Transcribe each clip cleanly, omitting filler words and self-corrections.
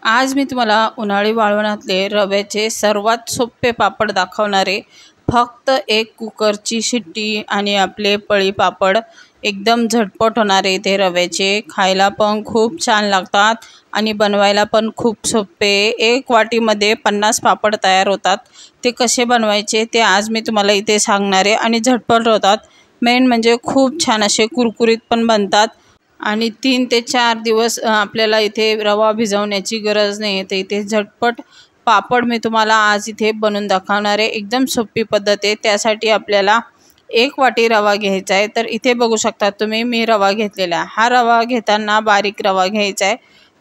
आज मी तुम्हाला उन्हाळी वाळवणातले रव्याचे सर्वात सोपे पापड दाखवणारे। फक्त एक कुकरची शिट्टी आणि आपले पळी पापड एकदम झटपट होणारे ते रव्याचे, खायला पण खूप छान लागतात आणि बनवायला पण खूप सोपे। एक वाटीमध्ये 50 पापड तयार होतात। ते कसे बनवायचे ते आज मी तुम्हाला इथे सांगणार आहे आणि झटपट होतात। मेन म्हणजे खूप छान असे कुरकुरीत पण बनतात आणि 3 ते 4 दिवस आपल्याला इथे रवा भिजवण्याची गरज नाही। तर इथे झटपट पापड मी तुम्हाला आज इथे बनवून दाखवणार आहे। एकदम सोपी पद्धत आहे। त्यासाठी आपल्याला 1 वाटी रवा घ्यायचा आहे। तर इथे बघू शकता तुम्ही मी रवा घेतलेला आहे। हा रवा घेताना बारीक रवा घ्यायचा आहे।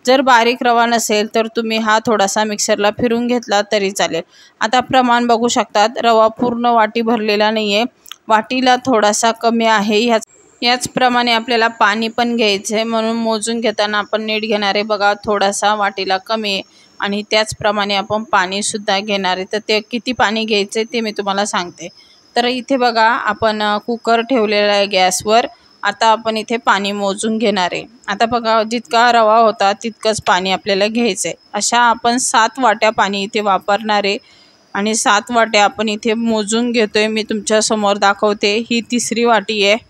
जर बारीक रवा नसेल तर तुम्ही हा थोडासा मिक्सरला फिरून घेतला तरी चालेल। आता प्रमाण बघू शकतात, रवा पूर्ण वाटी भरलेला नाहीये, वाटीला थोडासा कमी आहे। याचप्रमाणे आपल्याला पाणी पण घ्यायचं आहे, म्हणून मोजून घेताना आपण नीट घेणार आहे। बघा थोडासा वाटीला कमी आहे आणि त्याचप्रमाणे आपण पाणी सुद्धा घेणार आहे। तर ते किती पाणी घ्यायचं ते मी तुम्हाला सांगते। तर इथे बघा आपण कुकर ठेवलेला आहे गॅसवर। आता आपण इथे पाणी मोजून घेणार आहे। आता बघा जितका रवा होता तितकंच पाणी आपल्याला घ्यायचं आहे। अशा आपण 7 वाट्या पाणी इथे वापरणार आहे आणि 7 वाट्या आपण इथे मोजून घेतोय। मी तुमच्या समोर दाखवते, ही 3री वाटी आहे।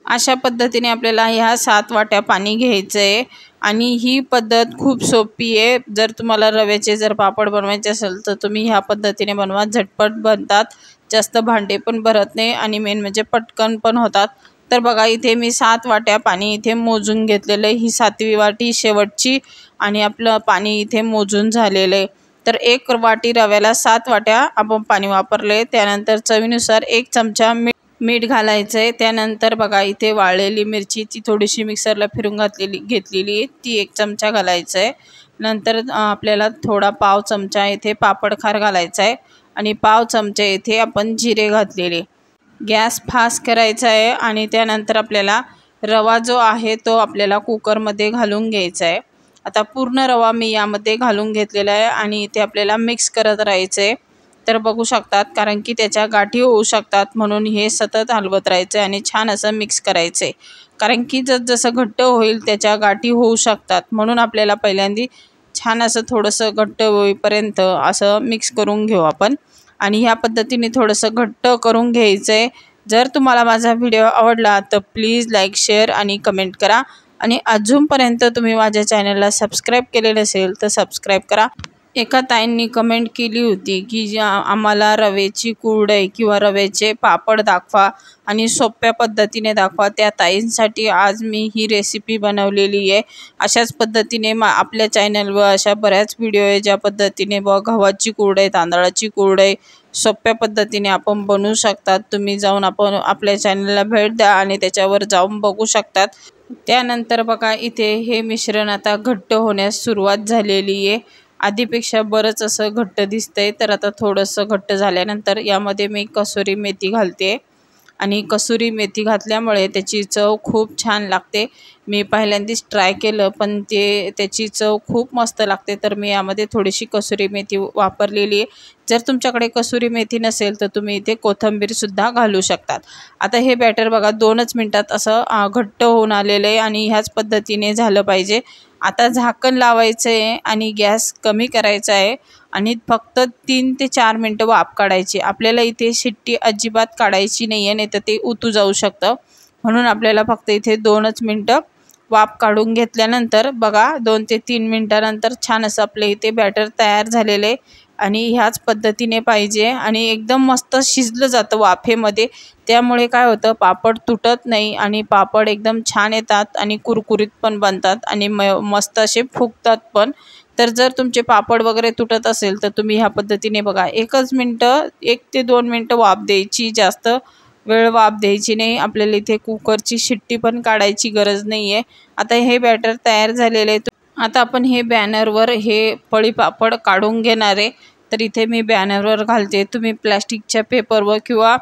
अशा पद्धतीने आपल्याला ह्या 7 वाट्या पाणी घ्यायचं आहे आणि ही पद्धत खूप सोपी आहे। जर तुम्हाला रव्याचे जर पापड बनवायचे असेल तर तुम्ही ह्या पद्धतीने बनवा, झटपट बनतात, जास्त भांडे पण भरत नाही आणि मेन म्हणजे पटकन पण होतात। तर बघा इथे मी 7 वाट्या पाणी इथे मोजून घेतलेलं आहे। ही 7वी वाटी शेवटची आणि आपलं पाणी इथे मोजून झालेलं आहे। तर 1 वाटी रव्याला 7 वाट्या आपण पाणी वापरले। त्यानंतर चवीनुसार 1 चमचा मीठ घालायचं आहे। त्यानंतर बघा इथे वाळलेली मिरची ती थोडीशी मिक्सरला फिरून घेतलेली आहे, ती 1 चमचा घालायचं आहे। नंतर आपल्याला थोडा पाव चमचा इथे पापड खार घालायचा आहे आणि पाव चमचे इथे आपण जिरे घातलेले। गॅस फास्ट करायचा आहे आणि त्यानंतर आपल्याला रवा जो आहे तो आपल्याला कुकरमध्ये घालून घ्यायचा आहे। आता पूर्ण रवा मी यामध्ये घालून घेतलेला आहे आणि इथे आपल्याला मिक्स करत राहायचं आहे। तर बघू शकतात, कारण की त्याच्या गाठी होऊ शकतात, म्हणून हे सतत हलवत राहायचं आणि छान असं मिक्स करायचं आहे। कारण की जसं घट्ट होईल त्याच्या गाठी होऊ शकतात, म्हणून आपल्याला पहिल्यांदा छान असं थोडंसं घट्ट होईपर्यंत असं मिक्स करून घेऊ आपण आणि ह्या पद्धतीने थोडंसं घट्ट करून घ्यायचं आहे। जर तुम्हाला माझा व्हिडिओ आवडला तर प्लीज लाईक, शेअर आणि कमेंट करा आणि अजूनपर्यंत तुम्ही माझ्या चॅनलला सबस्क्राईब केले नसेल तर सबस्क्राईब करा। एका ताईंनी कमेंट केली होती की आम्हाला रव्याची कुरडई किंवा रव्याचे पापड दाखवा आणि सोप्या पद्धतीने दाखवा। त्या ताईंसाठी आज मी ही रेसिपी बनवलेली आहे। अशाच पद्धतीने आपल्या चॅनलवर अशा बऱ्याच व्हिडिओ आहे ज्या पद्धतीने गव्हाची कुरडई, तांदळाची कुरडई सोप्या पद्धतीने आपण बनवू शकतात। तुम्ही जाऊन आपल्या चॅनलला भेट द्या आणि त्याच्यावर जाऊन बघू शकतात। त्यानंतर बघा इथे हे मिश्रण आता घट्ट होण्यास सुरुवात झालेली आहे। आधीपेक्षा बरंच असं घट्ट दिसतंय। तर आता थोडंसं घट्ट झाल्यानंतर यामध्ये मी कसुरी मेथी घालते आणि कसुरी मेथी घातल्यामुळे त्याची चव खूप छान लागते। मी पहिल्यांदाच ट्राय केलं पण त्याची चव खूप मस्त लागते। तर मी यामध्ये थोडीशी कसुरी मेथी वापरलेली आहे। जर तुमच्याकडे कसुरी मेथी नसेल तर तुम्ही इथे कोथिंबीरसुद्धा घालू शकतात। आता हे बॅटर बघा 2च मिनटात असं घट्ट होऊन आलेलं आहे आणि ह्याच पद्धतीने झालं पाहिजे। आता झाकण लावायचं आहे आणि गॅस कमी करायचा आहे आणि फक्त 3 ते 4 मिनटं वाफ काढायची। आपल्याला इथे शिट्टी अजिबात काढायची नाही आहे, नाही तर ते उतू जाऊ शकतं, म्हणून आपल्याला फक्त इथे 2च मिनटं वाफ काढून घेतल्यानंतर बघा 2 ते 3 मिनटानंतर छान असं आपलं इथे बॅटर तयार झालेलं आहे आणि ह्याच पद्धतीने पाहिजे आणि एकदम मस्त शिजलं जातं वाफेमध्ये। त्यामुळे काय होतं, पापड तुटत नाही आणि पापड एकदम छान येतात आणि कुरकुरीत पण बनतात आणि मस्त असे फुगतात पण। तर जर तुमचे पापड वगैरे तुटत असेल तर तुम्ही ह्या पद्धतीने बघा 1च मिनटं, 1 ते 2 मिनटं वाफ द्यायची, जास्त वेळ वाफ द्यायची नाही। आपल्याला इथे कुकरची शिट्टी पण काढायची गरज नाही आहे। आता हे बॅटर तयार झालेलं आहे। आता आपण हे बॅनरवर हे पळी पापड काढून घेणार आहे। तर इथे मी बॅनरवर घालते, तुम्ही प्लॅस्टिकच्या पेपरवर किंवा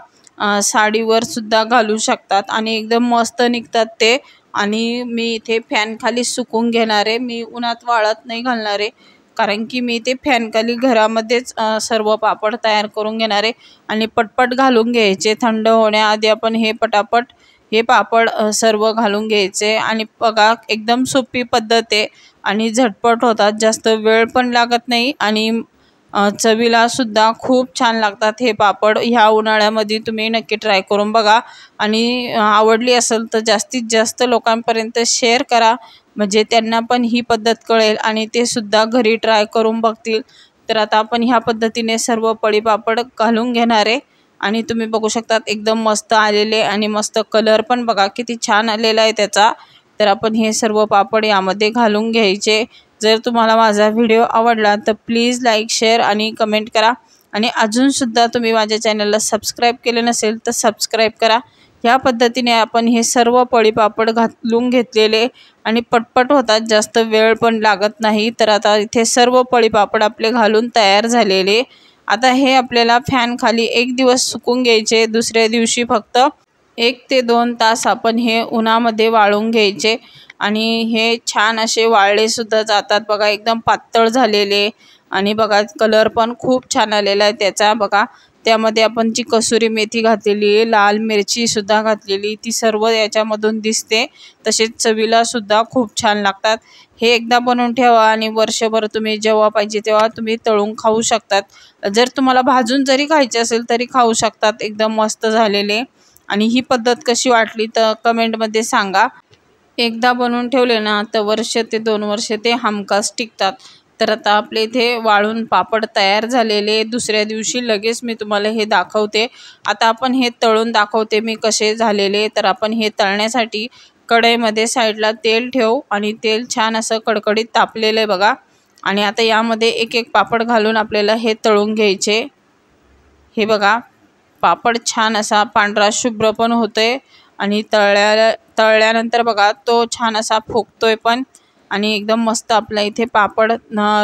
साडीवर सुद्धा घालू शकतात आणि एकदम मस्त निघतात ते। आणि मी इथे फॅन खाली सुकून घेणार आहे, मी उन्हात वाळत नाही घालणार आहे, कारण की मी इथे फॅन खाली घरामध्येच सर्व पापड तयार करून घेणार आहे आणि पटपट घालून घ्यायचे। थंड होण्याआधी आपण हे पटापट हे पापड सर्व घालून घ्यायचे आणि बघा एकदम सोपी पद्धत आहे आणि झटपट होतात, जास्त वेळ पण लागत नाही आणि चवीला सुद्धा खूप छान लागतात हे पापड। ह्या उन्हाळ्यामध्ये तुम्ही नक्की ट्राय करून बघा आणि आवडली असेल तर जास्तीत जास्त लोकांपर्यंत शेअर करा, म्हणजे त्यांना पण ही पद्धत कळेल आणि ते सुद्धा घरी ट्राय करून बघतील। तर आता आपण ह्या पद्धतीने सर्व पळी पापड घालून घेणार आहे आणि तुम्ही बघू शकता एकदम मस्त आलेले आणि मस्त कलर पण बघा किती छान आलेला आहे त्याचा। तर आपण हे सर्व पापड यामध्ये घालून घ्यायचे। जर तुम्हाला माझा व्हिडिओ आवडला तर प्लीज लाईक शेअर आणि कमेंट करा आणि अजूनसुद्धा तुम्ही माझ्या चॅनलला सबस्क्राईब केले नसेल तर सबस्क्राईब करा। ह्या पद्धतीने आपण हे सर्व पळी पापड घालून घेतलेले आणि पटपट होतात, जास्त वेळ पण लागत नाही। तर आता इथे सर्व पळी पापड आपले घालून तयार झालेले। आता हे आपल्याला फॅन खाली एक दिवस सुकून घ्यायचे, दुसऱ्या दिवशी फक्त 1 ते 2 तास आपण हे उन्हामध्ये वाळून घ्यायचे आणि हे छान असे वाळले सुद्धा जातात बघा, एकदम पातळ झालेले आणि बघा कलर पण खूप छान आलेला आहे त्याचा। बघा त्यामध्ये आपण जी कसुरी मेथी घातलेली आहे, लाल मिरची सुद्धा घातलेली, ती सर्व याच्यामधून दिसते। तसेच चवीला सुद्धा खूप छान लागतात। हे एकदा बनवून ठेवा आणि वर्षभर तुम्ही जेव्हा पाहिजे तेव्हा तुम्ही तळून खाऊ शकतात। जर तुम्हाला भाजून जरी खायचे असेल तरी खाऊ शकतात, एकदम मस्त झालेले। आणि ही पद्धत कशी वाटली तर कमेंटमध्ये सांगा। एकदा बनवून ठेवले ना तर वर्ष ते 2 वर्ष ते हमखास टिकतात। तर आता आपले इथे वाळून पापड तयार झालेले, दुसऱ्या दिवशी लगेच मी तुम्हाला हे दाखवते। आता आपण हे तळून दाखवते मी कसे झालेले। तर आपण हे तळण्यासाठी कढईमध्ये साईडला तेल ठेवू आणि तेल छान असं कडकडीत तापलेलं आहे बघा आणि आता यामध्ये एक एक पापड घालून आपल्याला हे तळून घ्यायचे। हे बघा पापड छान असा पांढरा शुभ्र पण होतोय आणि तळल्यानंतर बघा तो छान असा फुगतोय पण आणि एकदम मस्त आपल्या इथे पापड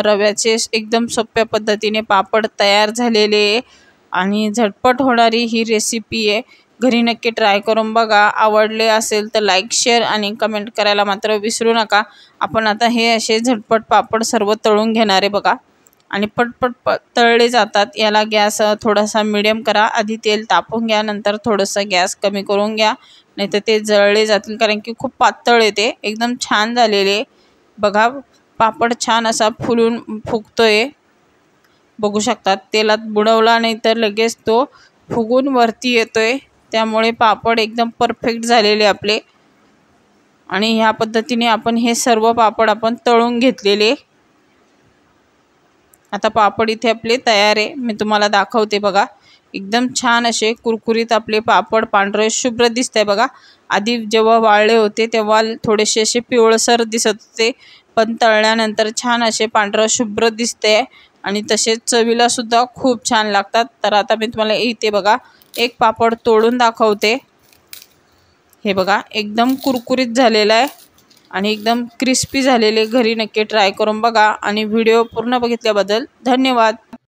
रव्याचे एकदम सोप्या पद्धतीने पापड तयार झालेले आणि झटपट होणारी ही रेसिपी आहे। घरी नक्की ट्राय करून बघा, आवडले असेल तर लाईक शेअर आणि कमेंट करायला मात्र विसरू नका। आपण आता हे असे झटपट पापड सर्व तळून घेणार आहे बघा आणि पटपट तळले जातात। याला गॅस थोडासा मीडियम करा, आधी तेल तापवून घ्या, नंतर थोडंसं गॅस कमी करून घ्या, नाहीतर ते जळले जातील, कारण की खूप पातळ येते। एकदम छान झालेले बघा पापड छान असा फुलून फुगतोय, बघू शकतात। तेलात बुडवला नाही तर लगेच तो फुगून वरती येतोय, त्यामुळे पापड एकदम परफेक्ट झालेले आपले। आणि ह्या पद्धतीने आपण हे सर्व पापड आपण तळून घेतलेले। आता पापड इथे आपले तयार आहे, मी तुम्हाला दाखवते बघा। एकदम छान असे कुरकुरीत आपले पापड पांढरे शुभ्र दिसतंय बघा। आधी जेव्हा वाळले होते तेव्हा थोडेसे असे पिवळसर दिसत होते, पण तळल्यानंतर छान असे पांढरं शुभ्र दिसते आणि तसेच चवीला सुद्धा खूप छान लागतात। तर आता मी तुम्हाला इथे बघा एक पापड तोडून दाखवते। हे बघा एकदम कुरकुरीत झालेला आहे आणि एकदम क्रिस्पी झालेले। घरी नक्की ट्राय करून बघा आणि व्हिडिओ पूर्ण बघितल्याबद्दल धन्यवाद।